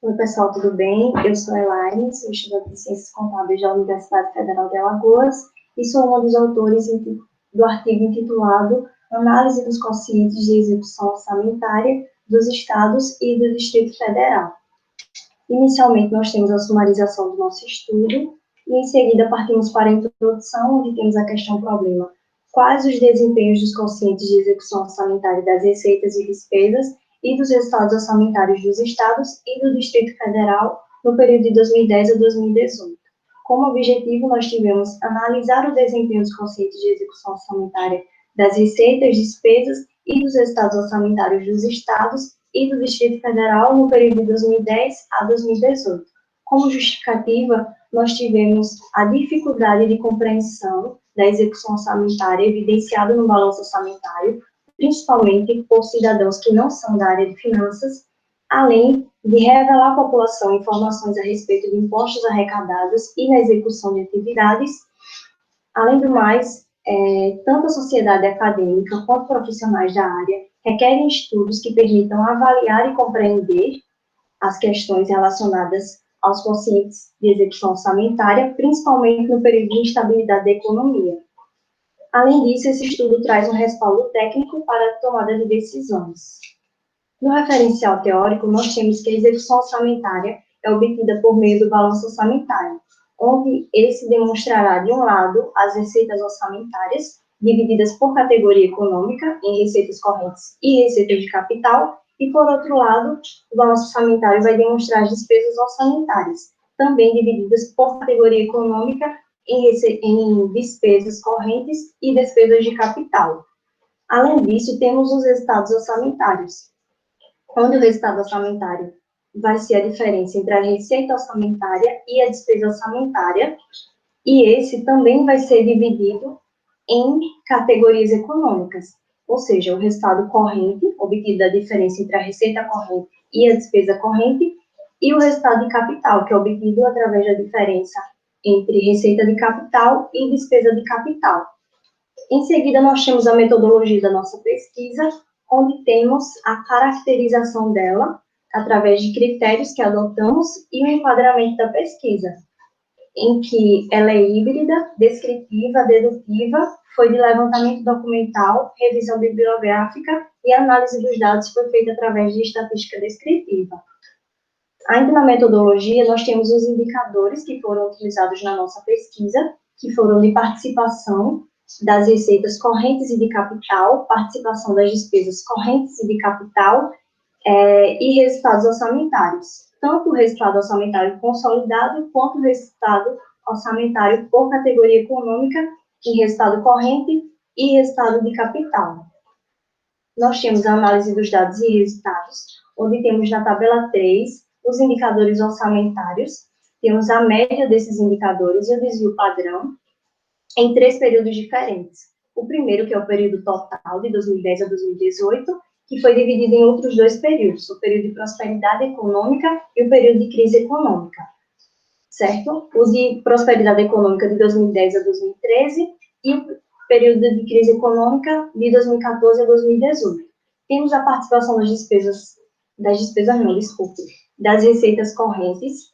Oi, pessoal, tudo bem? Eu sou a Elaine, sou estudante de Ciências Contábeis da Universidade Federal de Alagoas e sou uma dos autores do artigo intitulado Análise dos Quocientes de Execução Orçamentária dos Estados e do Distrito Federal. Inicialmente, nós temos a sumarização do nosso estudo e, em seguida, partimos para a introdução, onde temos a questão problema. Quais os desempenhos dos quocientes de execução orçamentária das receitas e despesas e dos resultados orçamentários dos estados e do Distrito Federal no período de 2010 a 2018. Como objetivo, nós tivemos analisar o desempenho dos quocientes de execução orçamentária das receitas, despesas e dos resultados orçamentários dos estados e do Distrito Federal no período de 2010 a 2018. Como justificativa, nós tivemos a dificuldade de compreensão da execução orçamentária evidenciada no balanço orçamentário, principalmente por cidadãos que não são da área de finanças, além de revelar à população informações a respeito de impostos arrecadados e na execução de atividades. Além do mais, tanto a sociedade acadêmica quanto profissionais da área requerem estudos que permitam avaliar e compreender as questões relacionadas aos quocientes de execução orçamentária, principalmente no período de instabilidade da economia. Além disso, esse estudo traz um respaldo técnico para a tomada de decisões. No referencial teórico, nós temos que a execução orçamentária é obtida por meio do balanço orçamentário, onde esse demonstrará, de um lado, as receitas orçamentárias, divididas por categoria econômica, em receitas correntes e receitas de capital, e, por outro lado, o balanço orçamentário vai demonstrar as despesas orçamentárias, também divididas por categoria econômica, em despesas correntes e despesas de capital. Além disso, temos os resultados orçamentários, onde o resultado orçamentário vai ser a diferença entre a receita orçamentária e a despesa orçamentária, e esse também vai ser dividido em categorias econômicas, ou seja, o resultado corrente, obtido da diferença entre a receita corrente e a despesa corrente, e o resultado de capital, que é obtido através da diferença entre receita de capital e despesa de capital. Em seguida, nós temos a metodologia da nossa pesquisa, onde temos a caracterização dela, através de critérios que adotamos, e o enquadramento da pesquisa, em que ela é híbrida, descritiva, dedutiva, foi de levantamento documental, revisão bibliográfica e análise dos dados foi feita através de estatística descritiva. Ainda na metodologia, nós temos os indicadores que foram utilizados na nossa pesquisa, que foram de participação das receitas correntes e de capital, participação das despesas correntes e de capital, e resultados orçamentários. Tanto o resultado orçamentário consolidado, quanto o resultado orçamentário por categoria econômica, em resultado corrente e resultado de capital. Nós temos a análise dos dados e resultados, onde temos na tabela 3 os indicadores orçamentários, temos a média desses indicadores e o desvio padrão em 3 períodos diferentes. O primeiro, que é o período total, de 2010 a 2018, que foi dividido em outros 2 períodos, o período de prosperidade econômica e o período de crise econômica, certo? O de prosperidade econômica de 2010 a 2013 e o período de crise econômica de 2014 a 2018. Temos a participação das receitas correntes,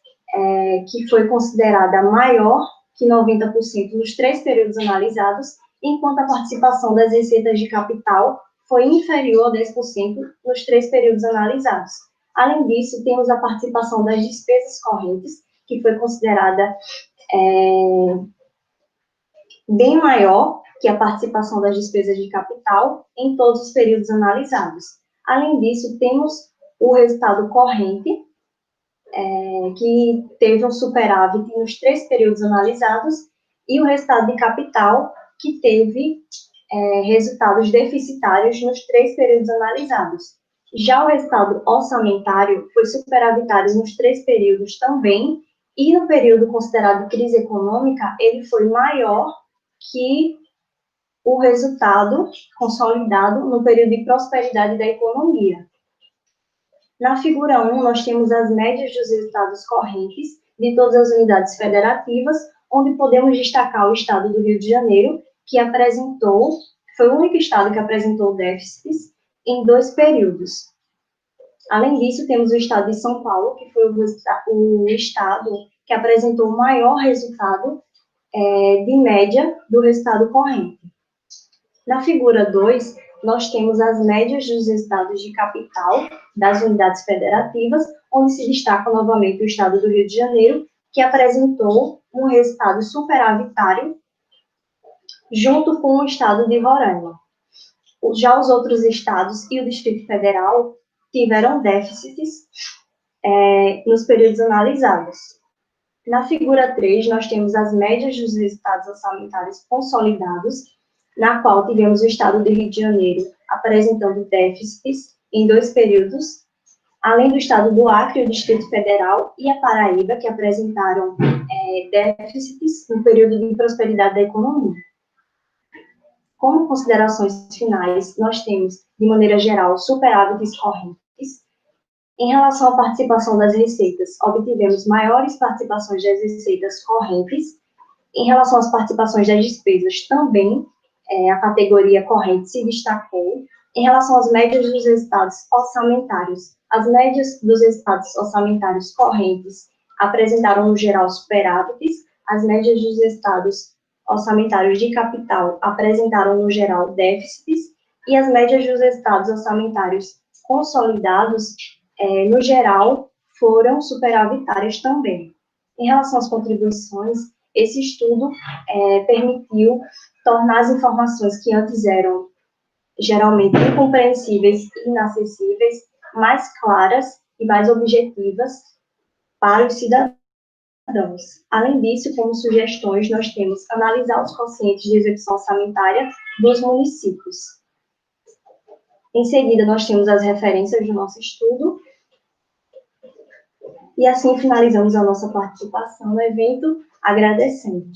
que foi considerada maior que 90% nos 3 períodos analisados, enquanto a participação das receitas de capital foi inferior a 10% nos 3 períodos analisados. Além disso, temos a participação das despesas correntes, que foi considerada bem maior que a participação das despesas de capital em todos os períodos analisados. Além disso, temos o resultado corrente, que teve um superávit nos 3 períodos analisados, e o resultado de capital, que teve resultados deficitários nos 3 períodos analisados. Já o resultado orçamentário foi superavitário nos 3 períodos também, e no período considerado crise econômica, ele foi maior que o resultado consolidado no período de prosperidade da economia. Na figura 1, nós temos as médias dos resultados correntes de todas as unidades federativas, onde podemos destacar o estado do Rio de Janeiro, que foi o único estado que apresentou déficits em 2 períodos. Além disso, temos o estado de São Paulo, que foi o estado que apresentou o maior resultado de média do resultado corrente. Na figura 2, nós temos as médias dos estados de capital das unidades federativas, onde se destaca novamente o estado do Rio de Janeiro, que apresentou um resultado superavitário, junto com o estado de Roraima. Já os outros estados e o Distrito Federal tiveram déficits nos períodos analisados. Na figura 3, nós temos as médias dos resultados orçamentários consolidados, na qual tivemos o estado do Rio de Janeiro apresentando déficits em 2 períodos, além do estado do Acre, o Distrito Federal e a Paraíba, que apresentaram déficits no período de prosperidade da economia. Como considerações finais, nós temos, de maneira geral, superávites correntes. Em relação à participação das receitas, obtivemos maiores participações das receitas correntes. Em relação às participações das despesas, também a categoria corrente se destacou. Em relação às médias dos resultados orçamentários, as médias dos resultados orçamentários correntes apresentaram, no geral, superávites. As médias dos resultados orçamentários de capital apresentaram, no geral, déficits. E as médias dos resultados orçamentários consolidados, no geral, foram superavitárias também. Em relação às contribuições, esse estudo permitiu tornar as informações que antes eram geralmente incompreensíveis e inacessíveis mais claras e mais objetivas para os cidadãos. Além disso, como sugestões, nós temos analisar os quocientes de execução orçamentária dos municípios. Em seguida, nós temos as referências do nosso estudo. E assim finalizamos a nossa participação no evento, agradecendo.